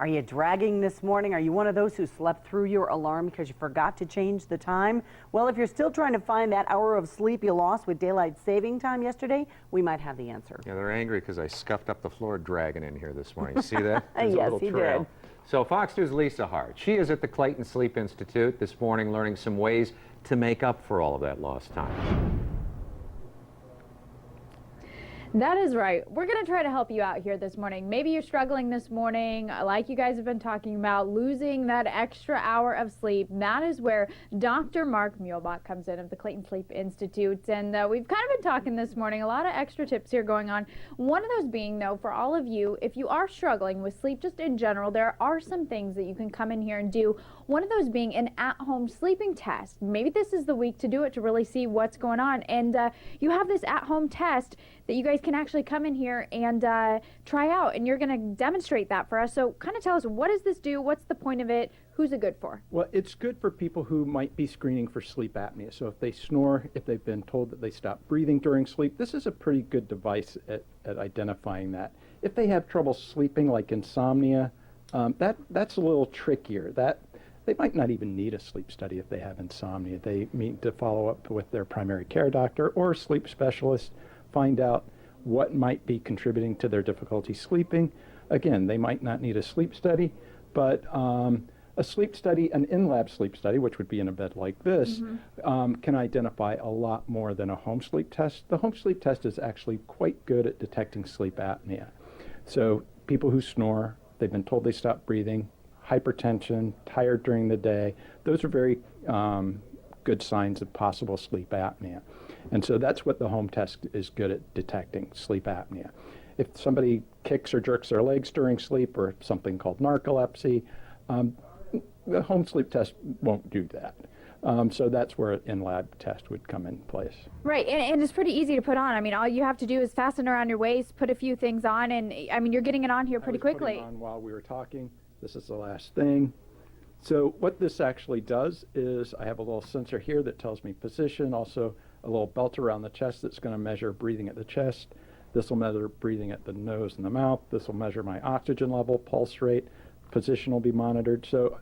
Are you dragging this morning? Are you one of those who slept through your alarm because you forgot to change the time? Well, if you're still trying to find that hour of sleep you lost with daylight saving time yesterday, we might have the answer. Yeah, they're angry because I scuffed up the floor dragging in here this morning. See that? There's Yes, a little he trail. did. So Fox News' Lisa Hart, she is at the Clayton Sleep Institute this morning learning some ways to make up for all of that lost time. That is right. We're going to try to help you out here this morning. Maybe you're struggling this morning, like you guys have been talking about, losing that extra hour of sleep. That is where Dr. Mark Muehlbach comes in of the Clayton Sleep Institute. And we've kind of been talking this morning, a lot of extra tips here going on. One of those being, though, for all of you, if you are struggling with sleep just in general, there are some things that you can come in here and do. One of those being an at-home sleeping test. Maybe this is the week to do it to really see what's going on. And you have this at-home test that you guys can actually come in here and try out, and you're going to demonstrate that for us. So kind of tell us, what does this do? What's the point of it? Who's it good for? Well, it's good for people who might be screening for sleep apnea. So if they snore, if they've been told that they stop breathing during sleep, this is a pretty good device at identifying that. If they have trouble sleeping, like insomnia, that's a little trickier. They might not even need a sleep study if they have insomnia. They need to follow up with their primary care doctor or a sleep specialist, find out what might be contributing to their difficulty sleeping. Again, they might not need a sleep study, but a sleep study, an in-lab sleep study, which would be in a bed like this, can identify a lot more than a home sleep test. The home sleep test is actually quite good at detecting sleep apnea. So people who snore, they've been told they stop breathing, hypertension, tired during the day, those are very good signs of possible sleep apnea. And so that's what the home test is good at detecting, sleep apnea. If somebody kicks or jerks their legs during sleep, or something called narcolepsy, the home sleep test won't do that. So that's where an in-lab test would come in place. Right, and it's pretty easy to put on. I mean, all you have to do is fasten around your waist, put a few things on, and I mean, you're getting it on here pretty quickly. On while we were talking. This is the last thing. So what this actually does is I have a little sensor here that tells me position, also a little belt around the chest that's going to measure breathing at the chest. This will measure breathing at the nose and the mouth. This will measure my oxygen level, pulse rate. Position will be monitored. So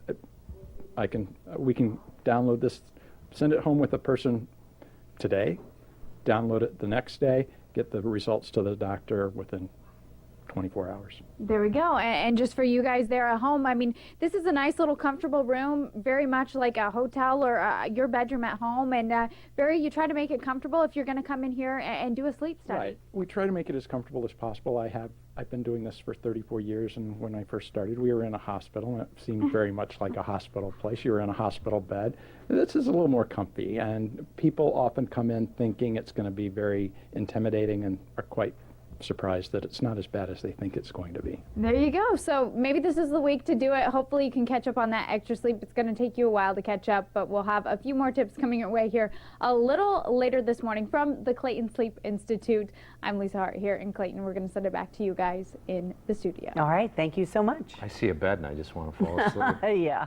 we can download this, send it home with a person today, download it the next day, get the results to the doctor within 24 hours. There we go. And just for you guys there at home, I mean, this is a nice little comfortable room, very much like a hotel or your bedroom at home, and you try to make it comfortable if you're going to come in here and do a sleep study. Right. We try to make it as comfortable as possible. I've been doing this for 34 years, and when I first started, we were in a hospital, and it seemed very much like a hospital place. You were in a hospital bed. This is a little more comfy, and people often come in thinking it's going to be very intimidating and are quite surprised that it's not as bad as they think it's going to be. There you go. So maybe this is the week to do it. Hopefully you can catch up on that extra sleep. It's going to take you a while to catch up, but we'll have a few more tips coming your way here a little later this morning from the Clayton Sleep Institute. I'm Lisa Hart here in Clayton. We're going to send it back to you guys in the studio. All right. Thank you so much. I see a bed and I just want to fall asleep. Yeah.